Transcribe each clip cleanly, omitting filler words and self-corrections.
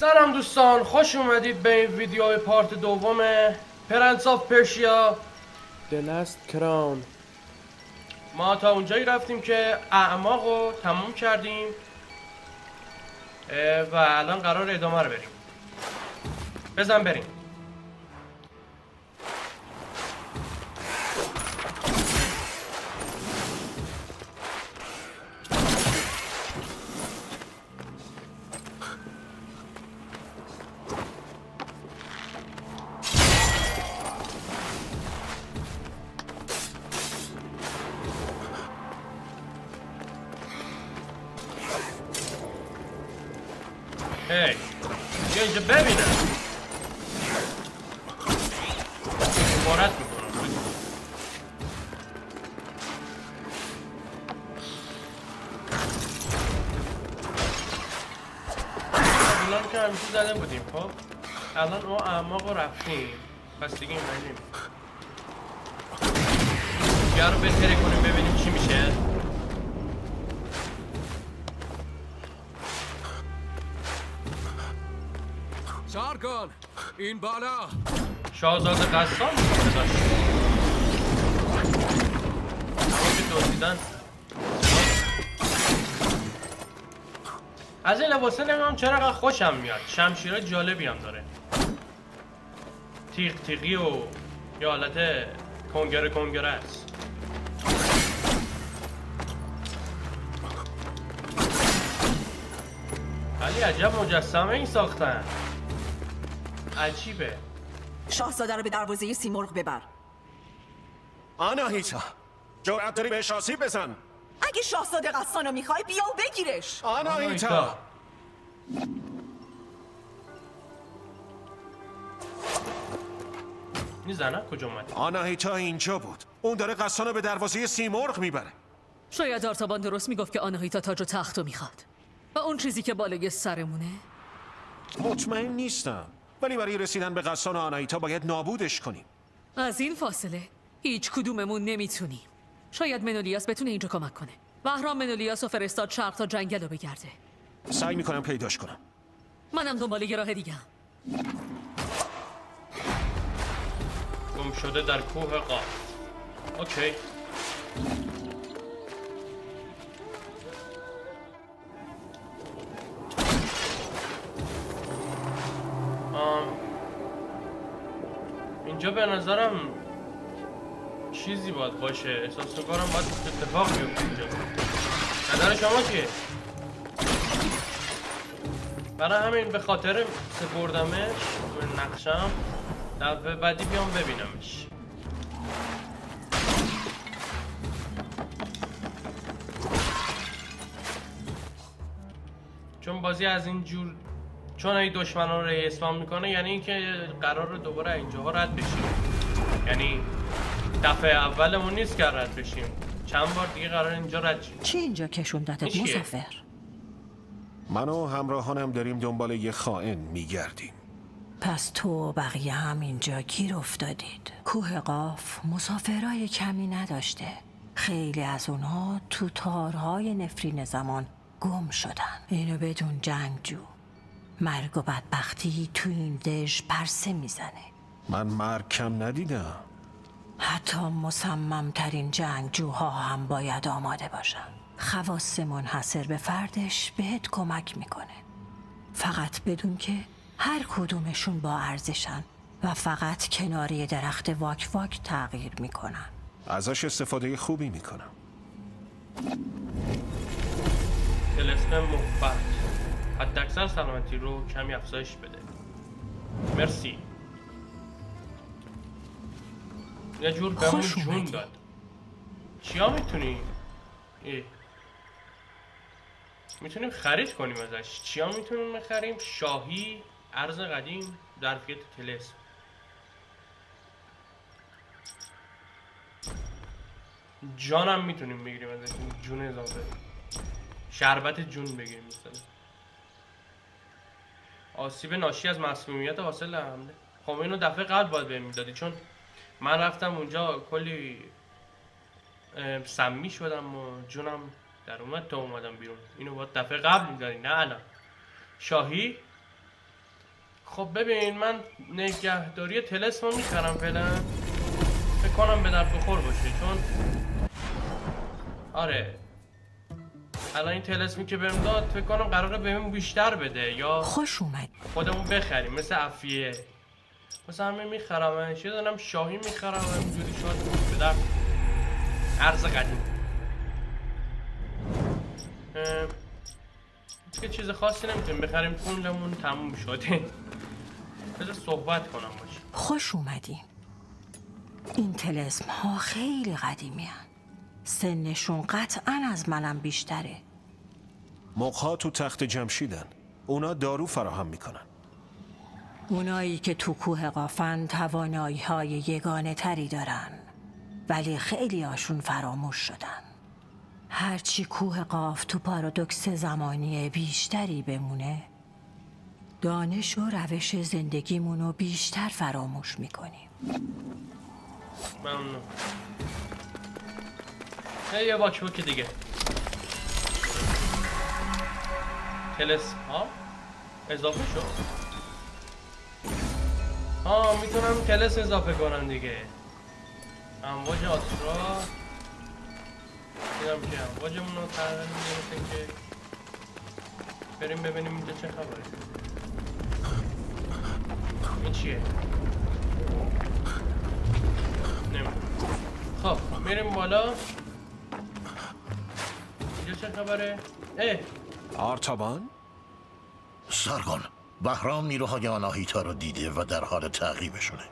سلام دوستان، خوش اومدید به این ویدیو پارت دوم پرنس آف پرشیا The Last Crown. ما تا اونجایی رفتیم که اعماق رو تموم کردیم و الان قرار ادامه رو بریم. بزن بریم. هی بیا اینجا ببینم. مبارت میکنم. الان که همیشه زده بودیم. خب الان ما اعماق رو رفتیم، پس دیگه این بریم بیا رو بهتره کنیم ببینیم چی میشه. سارگان این بالا شاهزاده قصاب میکنه داشت که دزدیدن. از این لباسه نمیدونم چرا قدر خوشم میاد. شمشیرهای جالبی هم داره، تیغ تیغی و یه حالت کنگره است. ولی عجب مجسمه این ساختن، عجیبه. شاهزاده رو به دروازه سیمرغ ببر. آناهیتا جرأت داری بهش آسیب بزن. اگه شاهزاده قصان رو میخوای بیا و بگیرش. آناهیتا میزنه کجا اومد؟ آناهیتا اینجا بود. اون داره قصان رو به دروازه سیمرغ میبره. شاید آرتابان درست میگفت که آناهیتا تاج و تخت رو میخواد و اون چیزی که بالای سرمونه. مطمئن نیستم، ولی برای رسیدن به قصان آناهیتا باید نابودش کنیم. از این فاصله هیچ کدوممون نمیتونیم. شاید منولیاس بتونه اینجا کمک کنه. بهرام منولیاس و فرستاد شرق تا جنگل رو بگرده. سعی میکنم پیداش کنم. منم دنبال یه راه دیگه. گم شده در کوه قاف. اوکی. اینجا به نظرم چیزی باید باشه. احساس میکنم باید اتفاق بیفته اینجا. نظر شما چیه؟ برای همین به خاطر سپردمش به نقشم، دفعه بعدی بیام ببینمش. چون بازی از این جور، چون این دشمنان رو اسپام میکنه، یعنی اینکه قرار دوباره اینجاها رد بشیم. یعنی دفعه اولمون نیست که رد بشیم، چند بار دیگه قرار اینجا رد شیم. چی اینجا کشوندتت مسافر؟ من و همراهانم داریم دنبال یه خائن میگردیم. پس تو و بقیه هم اینجا گیر افتادید. کوه قاف مسافرای کمی نداشته. خیلی از اونها تو تارهای نفرین زمان گم شدن. اینو بدون جنگجو. مرگ و بدبختی تو این دژ پرسه میزنه. من مرگ کم ندیدم. حتی مصممترین جنگجوها هم باید آماده باشن. خواص منحصر به فردش بهت کمک میکنه. فقط بدون که هر کدومشون با ارزشن و فقط کناری درخت واک واک تغییر میکنن. ازش استفاده خوبی میکنم. طلسم محبت حداکثر سلامتی رو کمی افزایش بده. مرسی. یه جور بهمون جون داد. چیا میتونیم؟ میتونیم خرید کنیم ازش. چیا میتونیم بخریم؟ شاهی، ارز قدیم، ظرفیت طلسم. جانم میتونیم بگیریم ازش. جون اضافه، شربت جون بگیریم مثلا. آسیب ناشی از مسمومیت حاصل حمله. خب اینو دفعه قبل باید بهم میدادی، چون من رفتم اونجا کلی سمی شدم و جونم در اومد تا اومدم بیرون. اینو باید دفعه قبل میدادی، نه الان. شاهی خب ببین من نگهداری تلسمو میخرم فعلا، فکر کنم به درد بخور باشه، چون آره الان این تلسمی که بهم داد فکر کنم قراره بهم بیشتر بده، یا خوش اومد. خودمون بخریم مثل افیه، مثل همه میخرمش، یه دارم شاهی میخرم همینجوری شاید بدم ارز قدیم. که چیز خاصی نمیتونیم بخریم، پولمون تموم شده. بذار صحبت کنم باشه. خوش اومدین. این طلسم ها خیلی قدیمی هن. سنشون قطعا از منم بیشتره. مقها تو تخت جمشیدن. اونا دارو فراهم میکنن. اونایی که تو کوه قافن توانایی های یگانه تری دارن، ولی خیلی هاشون فراموش شدن. هرچی کوه قاف تو پارادوکس زمانی بیشتری بمونه، دانش و روش زندگیمونو بیشتر فراموش میکنیم. ممنون. یه واکبوک دیگه. تلس ها اضافه شد. میتونم تلس اضافه کنم دیگه. امواج آترا دیدم که امواجمون رو تغییر میرسیم که بریم ببینیم اینجا چه خبره. این چیه؟ نمیدونم. خب میریم بالا. اینجا چه خبره؟ آرتابان؟ سارگون، بهرام نیروهای آناهیتا رو دیده و در حال تعقیبشونه.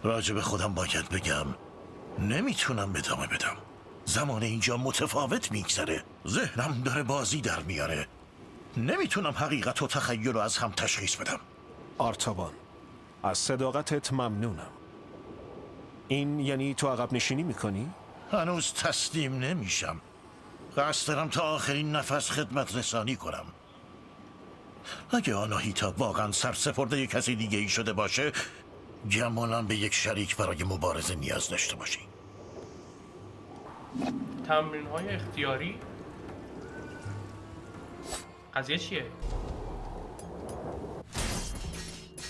راجب خودم باید بگم نمیتونم ادامه بدم. زمان اینجا متفاوت میگذره. ذهنم داره بازی در میاره. نمیتونم حقیقت و تخیل رو از هم تشخیص بدم. آرتابان، از صداقتت ممنونم. این یعنی تو عقب نشینی میکنی؟ هنوز تسلیم نمیشم. قصد دارم تا آخرین نفس خدمت رسانی کنم. اگه آناهیتا واقعا سرسپرده کسی دیگه ای شده باشه، گمانم به یک شریک برای مبارزه نیاز داشته باشی. تمرین های اختیاری؟ قضیه چیه؟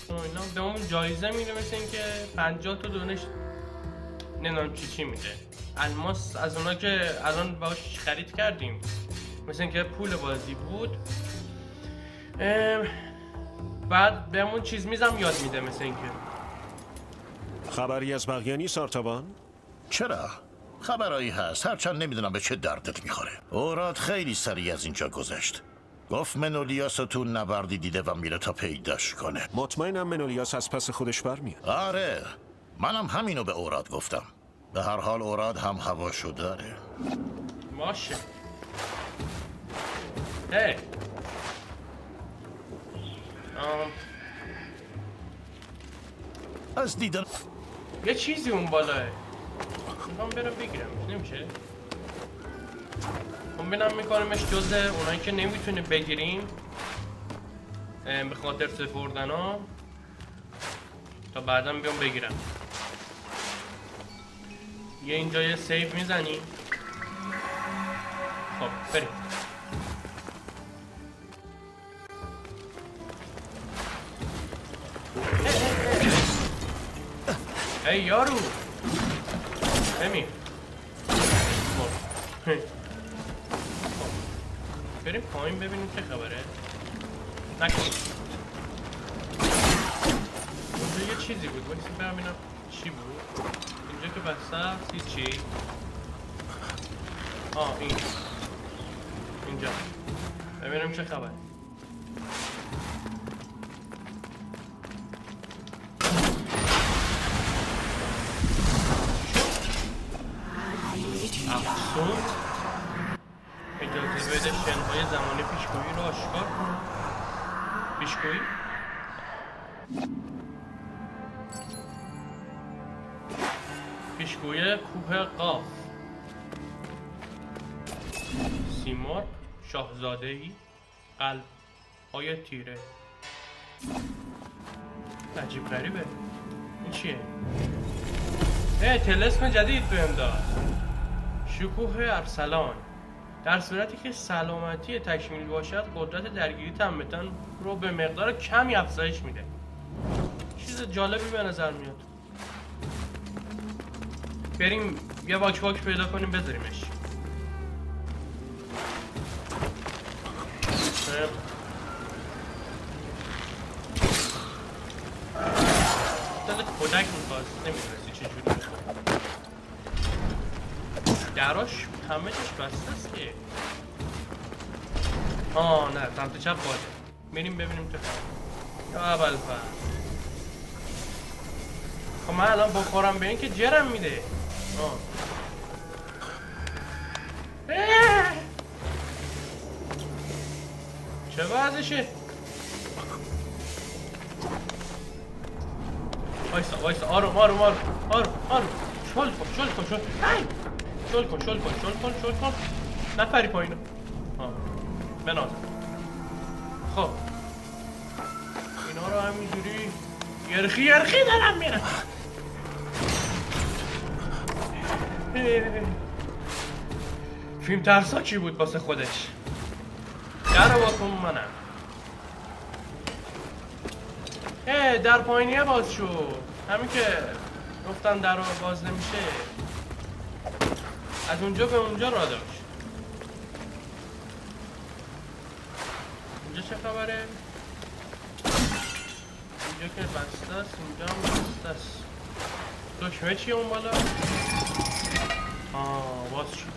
اینا به اون جایزه میده، مثل این که 50 تا دونش نمیدونم چی میده. الماس از اونا که الان باش خرید کردیم، مثل این که پول بازی بود. بعد بهمون چیز میزم یاد میده، مثل این که خبری از بقیه نیست آرتابان؟ چرا؟ خبرایی هست، هرچند نمیدونم به چه دردت میخوره. اوراد خیلی سریع از اینجا گذشت. گفت منولیاس رو تو نبردی دیده و میره تا پیداش کنه. مطمئنم منولیاس از پس خودش برمیاد. آره، منم همینو به اوراد گفتم. به هر حال اوراد هم هواشو داره. باشه. از دیدن یه چیزی اون بالاه میخوام برم بگیرم، نمیشه؟ بینم میکنمش جزء اونایی که نمیتونه بگیریم به خاطر سپردن ها، تا بعدا بیام بگیرم. یه اینجا یه سیو میزنیم. خب بریم. ای یارو بمیر. بریم پایین ببینیم چه خبره. نکن اونجا یه چیزی بود، بایستی برم ببینم چی بود. اینجا که بسته هیچی. این اینجا ببینم چه خبره. افسون اجازه بده شنهای زمانی پیشگویی رو آشکار کنه. پیشگویی؟ پیشگویی کوه قاف. سیمرغ شاهزاده‌ای قلب های تیره. عجیب غریبه. این چیه؟ طلسم جدید بهم داد. شکوه ارسلان. در صورتی که سلامتی تکمیل باشد قدرت درگیری تمتن رو به مقدار کمی افزایش میده. چیز جالبی به نظر میاد. بریم یه واک پیدا کنیم بذاریمش. دلت کودک میخواست نمیدونستی چجوری بخواه. دراش همه چش بسته است که نه سمت چپ بازه. بریم ببینیم تو یا اول خب من الان بخورم به این که جرم میده. چه وضعشه؟ وایسا آروم شل کن نپری پایینو. بنازم. خب اینا رو همینجوری یرخی دارم میرم. فیلم ترساکی بود واسه خودش. در واکن منم. در پایینیه باز شد. همین که گفتن در رو باز نمیشه. از اونجا به اونجا را داشت. اینجا چه خبره؟ اینجا که بسته است، اینجا هم بسته است. دکمه چیه اون بالا؟ باز شد.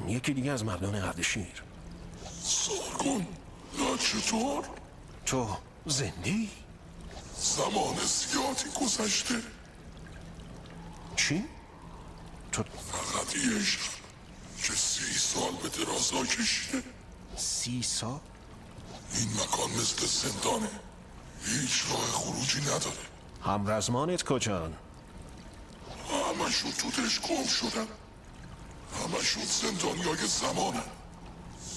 یکی دیگه از مردان اردشیر. سارگون، نه چطور؟ تو زندی؟ زمان زیادی گذشته. چی؟ تو فقط یه شب که 30 سال به درازا کشیده. 30 سال؟ این مکان مثل زندانه. هیچ راه خروجی نداره. همرزمانت کجان؟ همشون توش گم شدن. همشون زندانیای زمانه.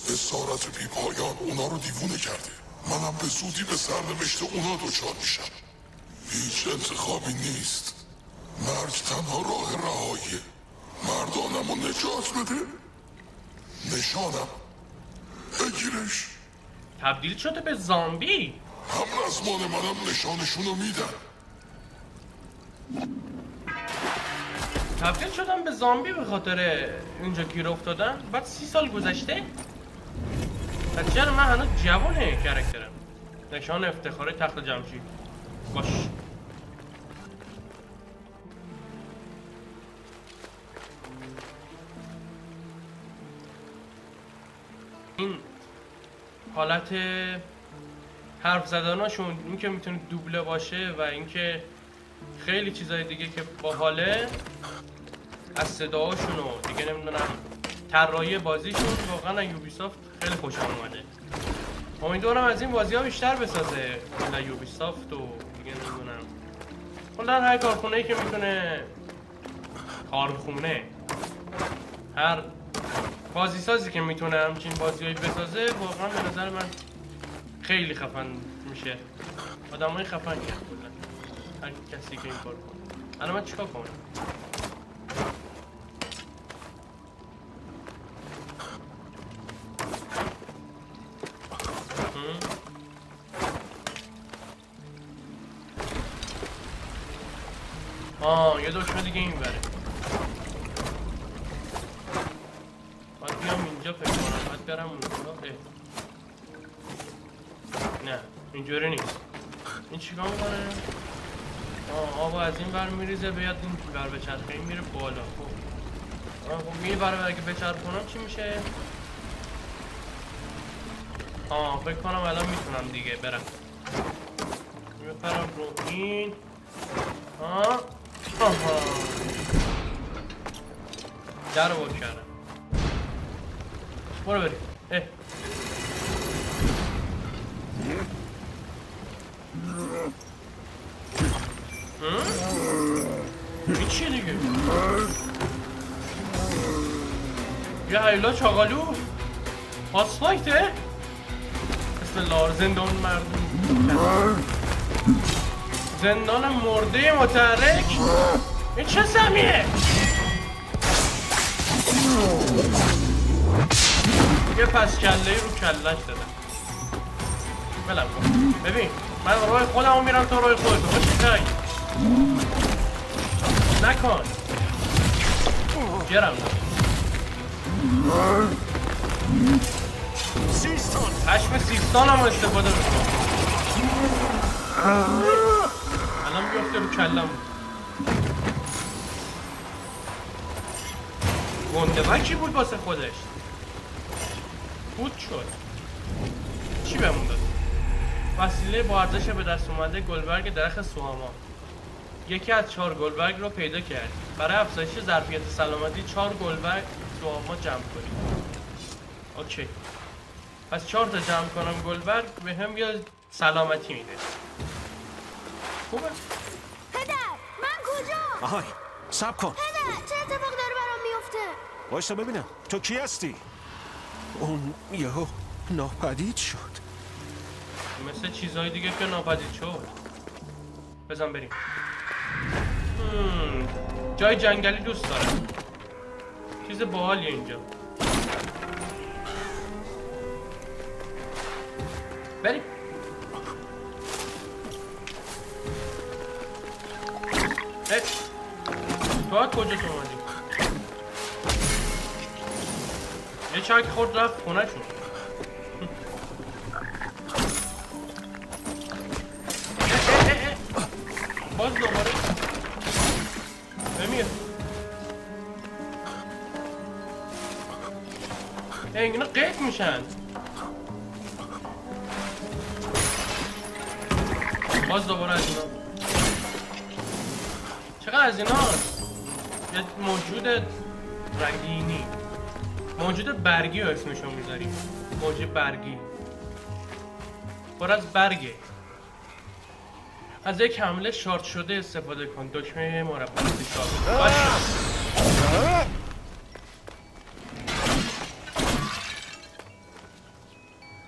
اسارت بی پایان اونا رو دیوونه کرده. منم به زودی به سرنوشت اونا دچار میشم. هیچ انتخابی نیست. مرگ تنها راه رهاییه. مردانم رو نجات بده. نشانم بگیرش. تبدیل شده به زامبی. همرزمان منم نشانشون رو میدن. تبدیل شدم به زامبی به خاطر اینجا گیر افتادن. بعد 30 سال گذشته. پس چرا من هنوز جوانه کرکترم. نشان افتخار تخت جمشید. باش. این حالت حرف زدناشون، این که میتونه دوبله باشه و اینکه خیلی چیزای دیگه که باحاله، از صداهاشون و دیگه نمیدونم طراحی بازیشون واقعا یوبیسافت خیلی خوشم اومده. امیدوارم از این بازی ها بیشتر بسازه کلا یوبیسافت و دیگه نمیدونم کلا هر کارخونه‌ای که میتونه کارخونه هر بازی سازی که میتونه همچین بازیایی بسازه واقعا به نظر من خیلی خفن میشه. آدمای خفن کرد کلا هر کسی که این کار کنه. الان من چیکار کنم؟ یه دکمه دیگه این بره. باید بیام اینجا فکر کنم. باید برم اونجا. نه اینجوری نیست. این چیکار میکنه؟ آب از این بر میریزه بیاد این بر بچرخه. این میره بالا. خب این بر اگه بچرخونم چی میشه؟ فکر کنم الان میتونم دیگه برم. میپرم رو این. در رو باز کردم. برو بریم. این چیه دیگه؟ یه هیلا چاقالو هاسفایته؟ بسم الله. زندان مردم، زندان مرده متحرک. این چه سمیه؟ یه پس کله‌ای رو کله‌اش دادم. بلم کن. ببین من راه خودمو میرم تو راه خودتو باشه نکن گرم سیستان خشم سیستان هم استفاده میکنم الان بیافته رو کلم گنده چی بود واسه خودش بود شد چی بهمون داد وسیله با ارزش به دست اومده گلبرگ درخت سوهاما یکی از 4 گلبرگ رو پیدا کرد برای افزایش ظرفیت سلامتی 4 گلبرگ سوهاما جمع کنید اوکی پس 4 تا جمع کنم گلبرگ به هم یه سلامتی میده خوبه پدر من کجا؟ آهای صبر کن پدر چه اتفاق داره برام میفته؟ وایسا ببینم تو کی هستی؟ اون یهو ناپدید شد مثل چیزهای دیگه که ناپدید شد بزن بریم جای جنگلی دوست دارم چیز باحالیه اینجا بریم تو ها کجا تو اومدی؟ یه چک خورد رفت خونه شد باز دوباره بمیر اینا قید میشن باز دوباره از اینا چقدر از اینا یه موجود رنگینی موجود برگی رو اسمشو میذاریم موجود برگی پر از برگه از یک حمله شارت شده استفاده کن دکمه مربع شارت باشه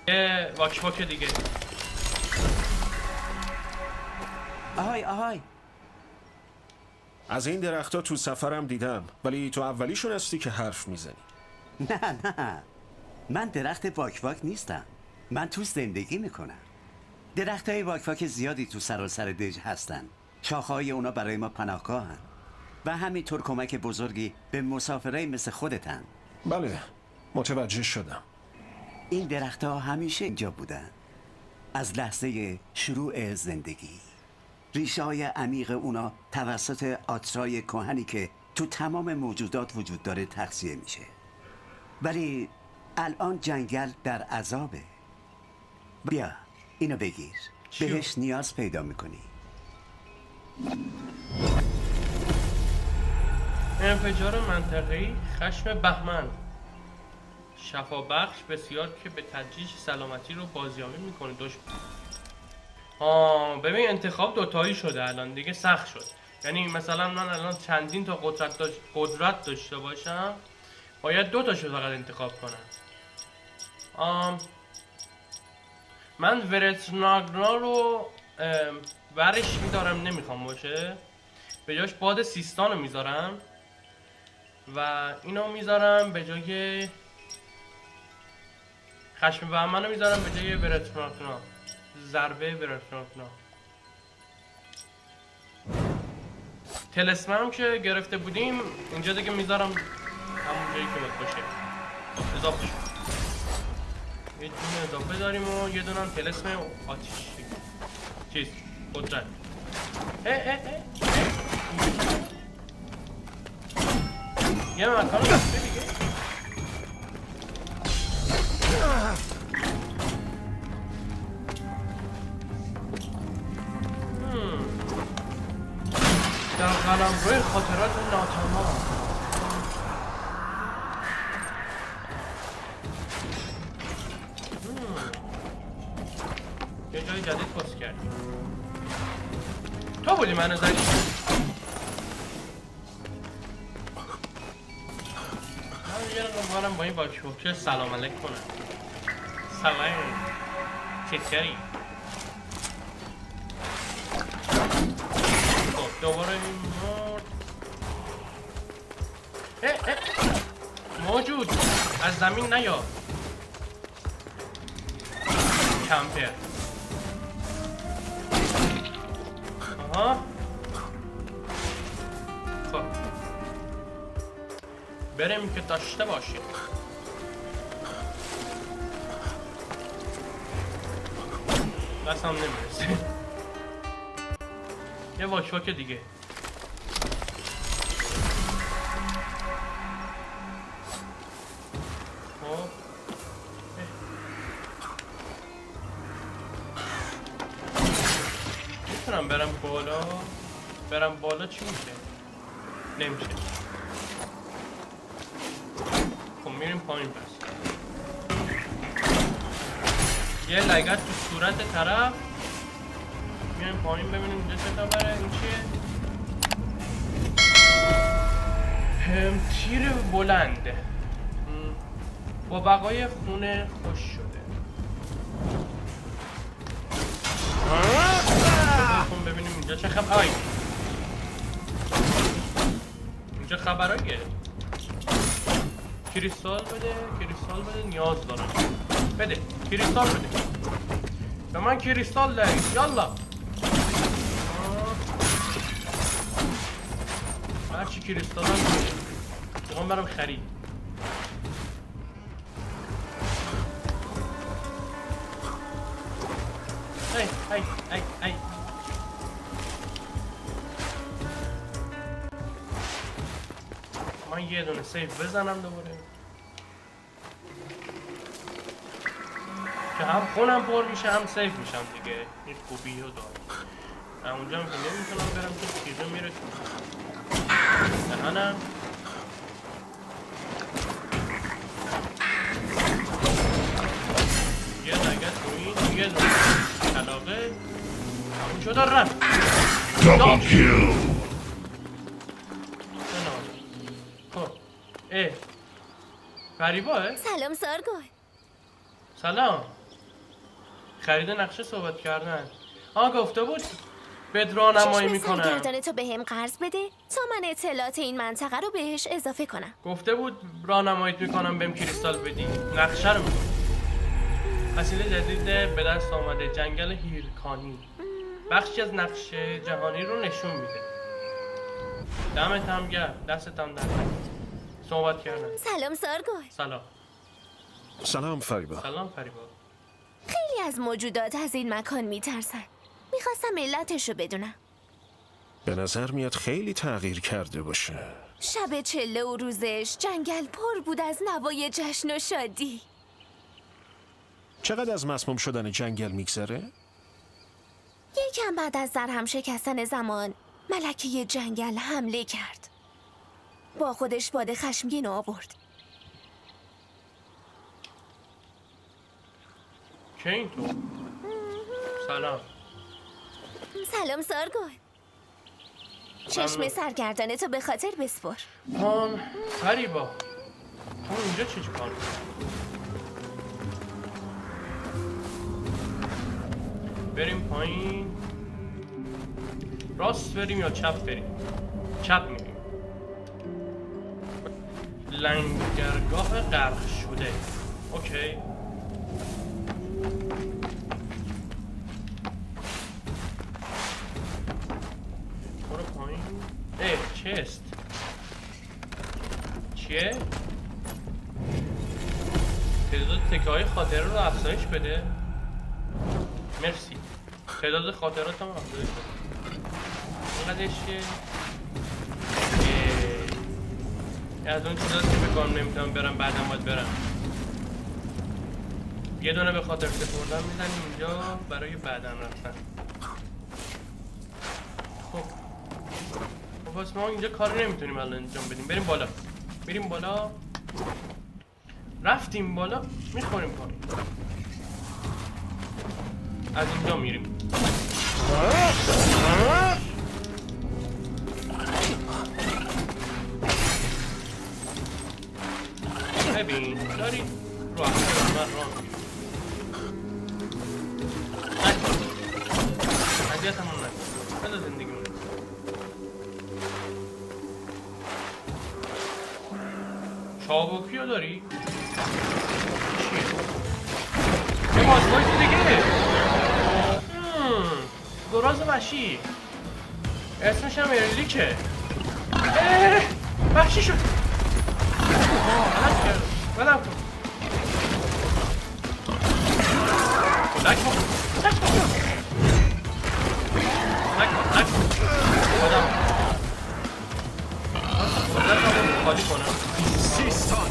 یه واک دیگه آهای از این درختها تو سفرم دیدم ولی تو اولیشون هستی که حرف میزنی نه من درخت واک نیستم من تو زندگی میکنم درخت های واک زیادی تو سراسر دژ هستن شاخه‌های اونا برای ما پناهگاهن و همینطور کمک بزرگی به مسافرای مثل خودتن بله متوجه شدم این درخت ها همیشه اینجا بودن از لحظه شروع زندگی ریشه های عمیق اونا توسط آترای کهنی که تو تمام موجودات وجود داره تغذیه میشه ولی الان جنگل در عذابه بیا اینو بگیر بهش نیاز پیدا میکنی انفجار منطقه‌ای خشم بهمن شفابخش بسیار که به تدریج سلامتی رو بازیابی میکنه ببین انتخاب دوتایی شده الان دیگه سخت شد یعنی مثلا من الان چندین تا قدرت داشته باشم باید 2 تاشو فقط انتخاب کنم من ورتناگنا رو ورش میدارم نمیخوام باشه به جاش باد سیستان رو میذارم و اینو میذارم به جای خشم بهمن رو میذارم به جای ورتناگنا ضربه ورتناگنا تلسمه هم که گرفته بودیم اینجا دیگه میذارم همون جایی که باید باشه اضافه شد یه دونه اضافه داریم و یه دونه هم تلسم آتیشی چیز قدرت یه مکان رفته دیگه در قلمرو خاطرات ناتمام یه جای جدید پست کردیم تو بودی منو زدی؟ من یه رقم بارم با این باکوکه سلام علیک کنم سلام چطوری؟ خب دوباره این مرد موجود از زمین نیا کمپر بریم که داشته باشیم. دستم نمیرسه. یه واک دیگه. خب میتونم برم بالا؟ برم بالا چی میشه؟ نمیشه. خب میریم پایین پس. یه لگت تو صورت طرف. میریم پایین ببینیم اینجا چه خبره. این چیه؟ تیر بلند با بقای خونه خوش شده. ببینیم اینجا چه خبره. اینجا خبراییه. کریستال بده، کریستال بده، نیاز دارم. بده، کریستال بده. به من کریستال ده. یالا. هرچی کریستال هم بده. میخوام برم خرید. ای من یه دونه سیف بزنم دوباره که هم خونم پر میشه هم سیف میشم دیگه. این خوبی رو دارم. اونجا هم که نمیتونم برم تو چیزا میره تو دهنم. یه نگه تو این یه دونه علاقه همون شده رفت. خب فریباه؟ سلام سارگل. سلام. خرید نقشه صحبت کردن. گفته بود بهت راهنمایی میکنم. چشم سرگردان تو بهم قرض بده تا من اطلاعات این منطقه رو بهش اضافه کنم. گفته بود راهنماییت میکنم بهم کریستال بدی. نقشه رو میکنم. فصیل جدید به دست آمده جنگل هیرکانی بخشی از نقشه جهانی رو نشون میده. دمت هم گرم. دستت هم در صحبت کردن. سلام سارگل. سلام. سلام فریبا. سلام فریبا. خیلی از موجودات از این مکان میترسن. میخواستم علتش رو بدونم. به نظر میاد خیلی تغییر کرده باشه. شب چله و روزش جنگل پر بود از نوای جشن و شادی. چقدر از مسموم شدن جنگل میگذره؟ یکم بعد از درهم شکستن زمان ملکه جنگل حمله کرد. با خودش باد خشمگین آورد. که این تو؟ سلام. سلام سارگل. چشم سرگردانه تو به خاطر بسپر. فریبا تو اینجا چی کار می‌کنی؟ بریم پایین، راست بریم یا چپ بریم؟ چپ میریم. لنگرگاه غرق شده. اوکی. برو پایین. چست چیه؟ تعداد تکه‌های خاطره رو افزایش بده. مرسی. تعداد خاطرات هم افزایش بده. اینقدرش که از اون چیزاست که بکنم نمیتونم برم بعدم باید برم. یه دونه به خاطر سپردن میزنیم اینجا برای بعدم رفتن. خب بس ما اینجا کاری نمیتونیم الان انجام بدیم. بریم بالا. میریم بالا. رفتیم بالا میخوریم پایین. از اینجا میریم. ببین داری رو احسان من راه میریم. اذیت همون نکن. بذار زندگی مونه. چابوکی رو داری؟ چیه؟ یه ماسکایی دیگه. گراز وحشی. اسمش هم ارلیکه. وحشی شد. ولم کن لک کن خودم خالی کنم سیستان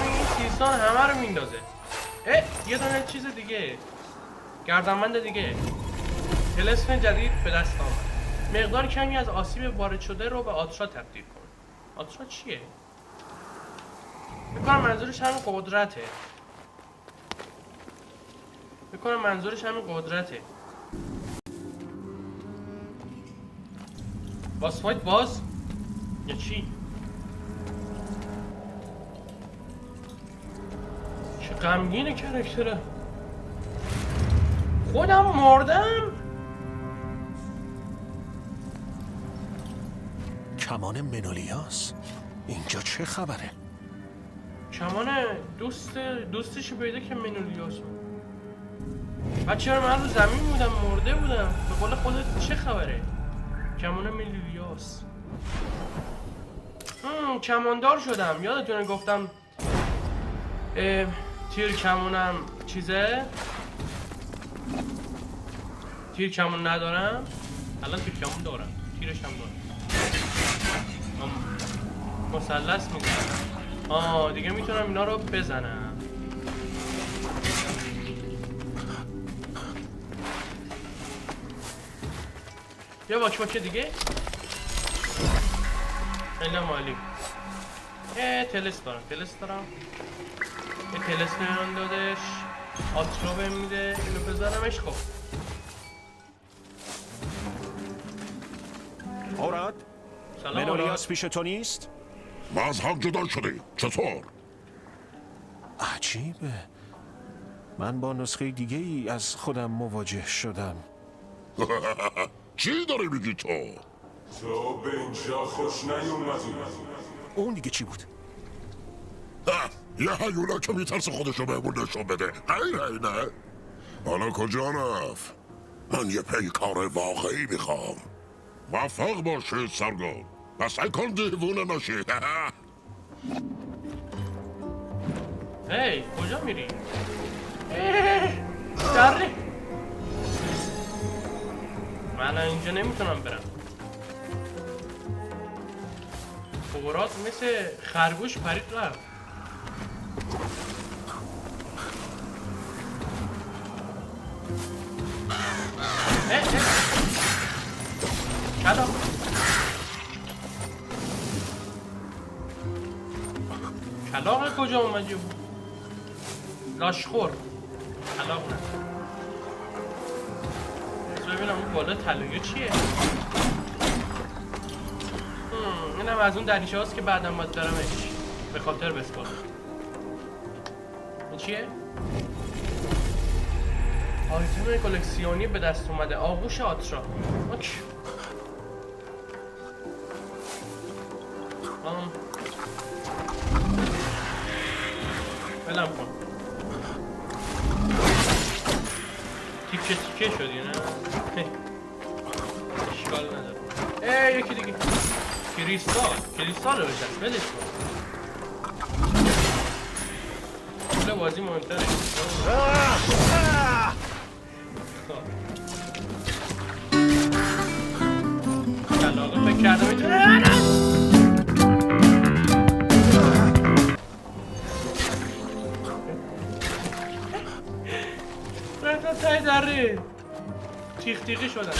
این سیستان همه رو میندازه. یه دونه چیز دیگه، گردنبند دیگه، طلسم جدید به دست آمد. مقدار کمی از آسیب وارد شده رو به آترا تبدیل کن. آترا چیه؟ میکنم منظورش همین قدرته. باس فایت باز؟ یا چی؟ چه غمگینه کرکتره. خودم مردم؟ کمان منولیاس؟ اینجا چه خبره؟ کمان دوستشو پیدا که منولیاسو. بچه من رو زمین بودم، مرده بودم. به قول خودت چه خبره؟ کمان منولیاس. کماندار شدم. یادتونه گفتم تیر کمونم چیزه؟ تیر کمون ندارم. الان تیر کمون دارم، تیرش هم دارم. مثلث میزنم. دیگه میتونم اینا رو بزنم. یه واک دیگه. خیلی مالی. تلس دارم. یه تلس نمیان دادش. آترا بهم میده. اینو بزنمش. خب اوراد؟ سلام منولیاس پیش تو نیست؟ ما از هم جدا شدیم. چطور؟ عجیبه. من با نسخه دیگه ای از خودم مواجه شدم. چی داری میگی تو؟ تو به اینجا خوش نیومدی. اون دیگه چی بود؟ یه هیولا که میترسه خودشو بهمون نشون بده. غیر نه؟ حالا کجا رفت؟ من یه پیکار واقعی میخوام. موفق باشید سرگان. و سعی کن دیوونه نشی. کجا میری؟ دره. من اینجا نمیتونم برم. اوراد مثل خرگوش پرید رفت. کلاق کلاق کجا اومدی بود؟ لاشخور کلاق نه. ببینم اون بالا طلایه چیه؟ اینم از اون دریچه هاست که بعدم باید دارمش به خاطر بسپارم. این چیه؟ آیتم کلکسیونی به دست اومده. آغوش آترا. اوکی. بلم کن. تیکه شدی نه؟ اشکال نداره. یکی دیگه کریستال رو بشست. بلش کن. پول بازی مهمتره. کلاقه فکر کردم میتونه. رفتم تای دره. تیخ تیخی شدن.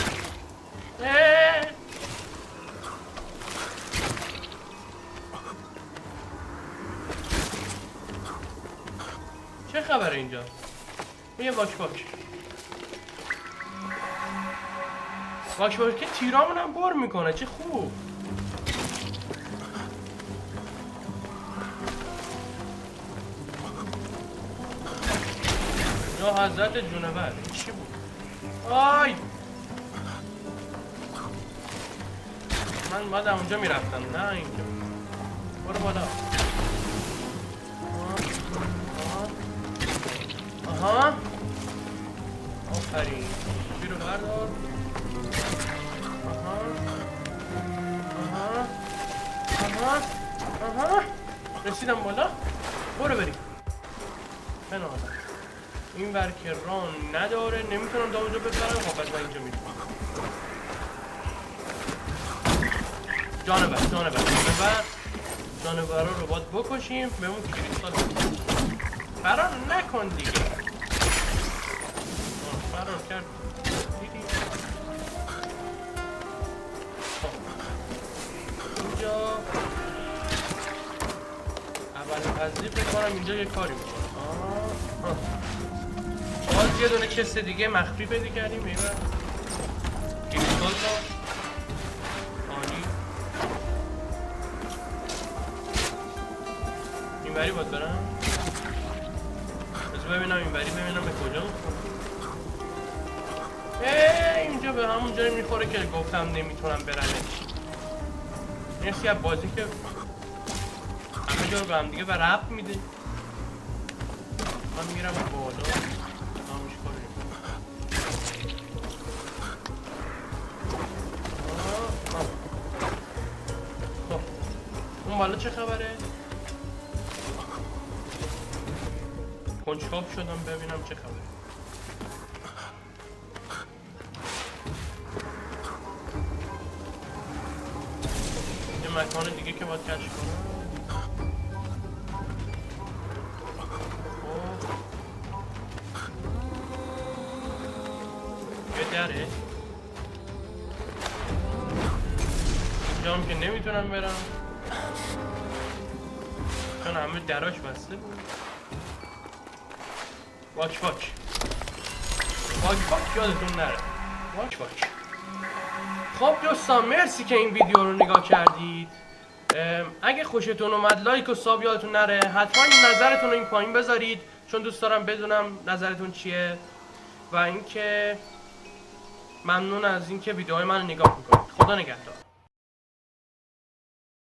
چه خبره اینجا؟ یه واک که تیرامون هم بر میکنه. چه خوب. یا حضرت جونور. چی بود؟ آی من باید اونجا میرفتم نه اینجا. برو بالا. آها آفرین. چی رو بردار. آها رسیدم بالا. برو بریم. من آدم این ور که ران نداره، نمیتونم دامجو ببرم. خب پس من اینجا میرم. جانورا رو باید بکشیم بهمون کریستال فرار نکن دیگه. فرار کرد دیدی. اینجا اول پذیر بکنم اینجا یه کاری میکنم. باز یه دونه چست دیگه مخفی پیدا کردیم. ایوه کریستال رو اینوری باید برم. بذار ببینم اینوری ببینم به کجا اینجا به همون جایی میخوره که گفتم نمیتونم برم. مرسی از بازی که همه جا رو به هم دیگه و ربط میده. من میرم بالا نامش کاری خب اون بالا چه خبره؟ کنجکاو شدم ببینم چه خبره. یه مکان دیگه که باید کشف کنم. یه دره اینجا هم که نمیتونم برم چون همه دراش بسته بود. واک یادتون نره. واک خب دوستان مرسی که این ویدیو رو نگاه کردید. اگه خوشتون اومد لایک و ساب یادتون نره. حتما نظرتون رو این پایین بذارید چون دوست دارم بدونم نظرتون چیه. و اینکه ممنون از اینکه ویدیوهای من رو نگاه میکنید. خدا نگهدار.